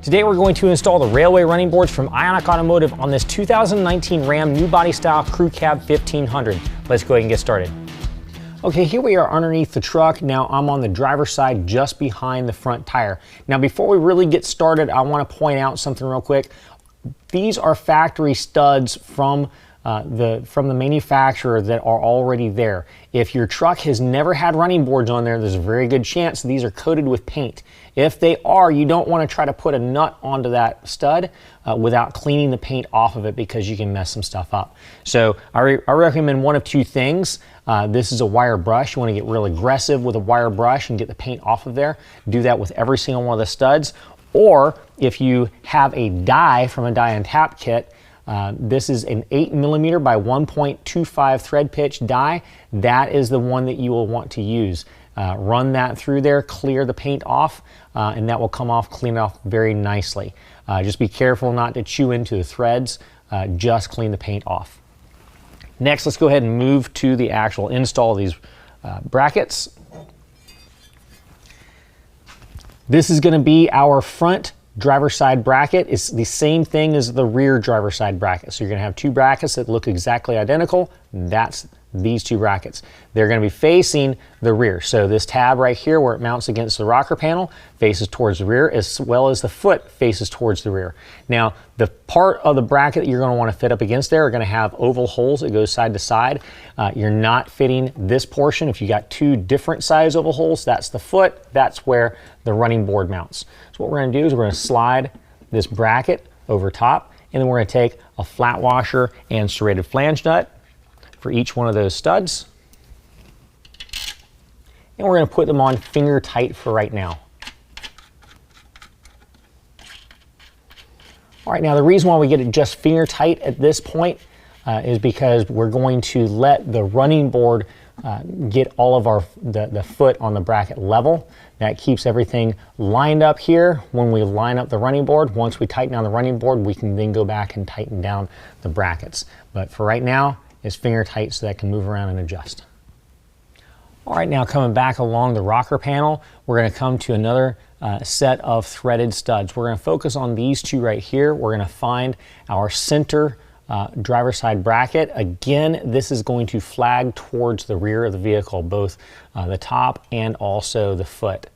Today we're going to install the railway running boards from Ionic Automotive on this 2019 Ram new body style Crew Cab 1500. Let's go ahead and get started. Okay, here we are underneath the truck. Now I'm on the driver's side just behind the front tire. Now before we really get started, I want to point out something real quick. These are factory studs from the manufacturer that are already there. If your truck has never had running boards on there, there's a very good chance these are coated with paint. If they are, you don't want to try to put a nut onto that stud without cleaning the paint off of it, because you can mess some stuff up. So I recommend one of two things. This is a wire brush. You want to get real aggressive with a wire brush and get the paint off of there. Do that with every single one of the studs. Or if you have a die from a die and tap kit, this is an 8mm by 1.25 thread pitch die. That is the one that you will want to use. Run that through there, clear the paint off, and that will come off, clean it off very nicely. Just be careful not to chew into the threads, just clean the paint off. Next, let's go ahead and move to the actual install of these brackets. This is going to be our front driver's side bracket. It's the same thing as the rear driver's side bracket. So you're going to have two brackets that look exactly identical. That's these two brackets. They're going to be facing the rear. So this tab right here, where it mounts against the rocker panel, faces towards the rear, as well as the foot faces towards the rear. Now, the part of the bracket that you're going to want to fit up against there are going to have oval holes that go side to side. You're not fitting this portion. If you got two different size oval holes, that's the foot. That's where the running board mounts. So what we're going to do is we're going to slide this bracket over top, and then we're going to take a flat washer and serrated flange nut for each one of those studs. And we're going to put them on finger tight for right now. All right, now the reason why we get it just finger tight at this point is because we're going to let the running board get all of the foot on the bracket level. That keeps everything lined up here. When we line up the running board, once we tighten down the running board, we can then go back and tighten down the brackets. But for right now, it's finger tight so that can move around and adjust. All right, now coming back along the rocker panel, we're going to come to another set of threaded studs. We're going to focus on these two right here. We're going to find our center driver's side bracket. Again, this is going to flag towards the rear of the vehicle, both the top and also the foot.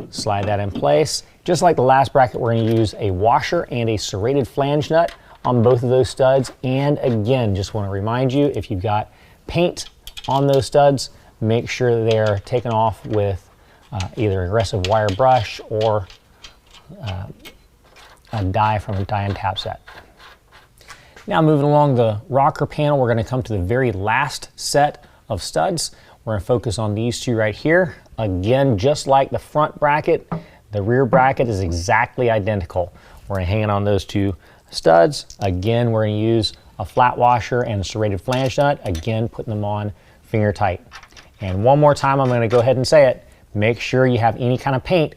Slide that in place. Just like the last bracket, we're going to use a washer and a serrated flange nut on both of those studs. And again, just want to remind you, if you've got paint on those studs, make sure they're taken off with either aggressive wire brush or a die from a die and tap set. Now moving along the rocker panel, we're going to come to the very last set of studs. We're going to focus on these two right here. Again, just like the front bracket, the rear bracket is exactly identical. We're going to hang it on those two studs. Again, we're going to use a flat washer and a serrated flange nut. Again, putting them on finger tight. And one more time, I'm going to go ahead and say it. Make sure you have any kind of paint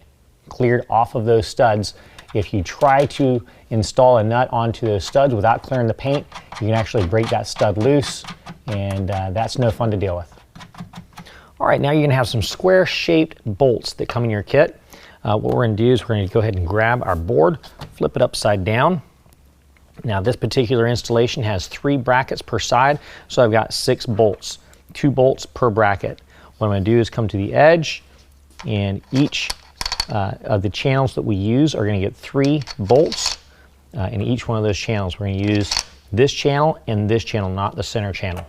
cleared off of those studs. If you try to install a nut onto those studs without clearing the paint, you can actually break that stud loose, and that's no fun to deal with. All right, now you're going to have some square-shaped bolts that come in your kit. What we're going to do is we're going to go ahead and grab our board, flip it upside down. Now this particular installation has 3 brackets per side, so I've got 6 bolts, 2 bolts per bracket. What I'm going to do is come to the edge, and each of the channels that we use are going to get 3 bolts in each one of those channels. We're going to use this channel and this channel, not the center channel.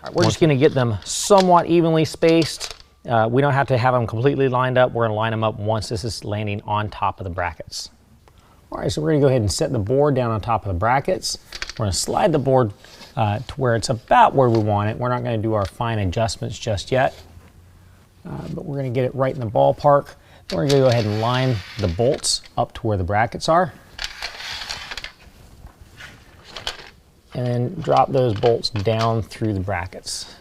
All right, we're just going to get them somewhat evenly spaced. We don't have to have them completely lined up. We're going to line them up once this is landing on top of the brackets. All right, so we're going to go ahead and set the board down on top of the brackets. We're going to slide the board to where it's about where we want it. We're not going to do our fine adjustments just yet, but we're going to get it right in the ballpark. Then we're going to go ahead and line the bolts up to where the brackets are. And then drop those bolts down through the brackets.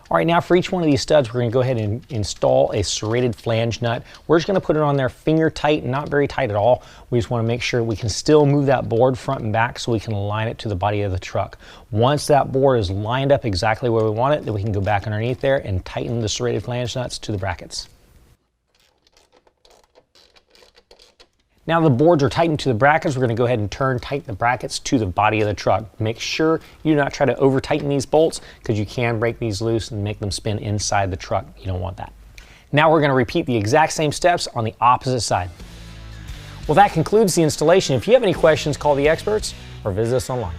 All right, now for each one of these studs, we're going to go ahead and install a serrated flange nut. We're just going to put it on there finger tight, not very tight at all. We just want to make sure we can still move that board front and back so we can align it to the body of the truck. Once that board is lined up exactly where we want it, then we can go back underneath there and tighten the serrated flange nuts to the brackets. Now the boards are tightened to the brackets, we're going to go ahead and tighten the brackets to the body of the truck. Make sure you do not try to over tighten these bolts because you can break these loose and make them spin inside the truck. You don't want that. Now we're going to repeat the exact same steps on the opposite side. Well, that concludes the installation. If you have any questions, call the experts or visit us online.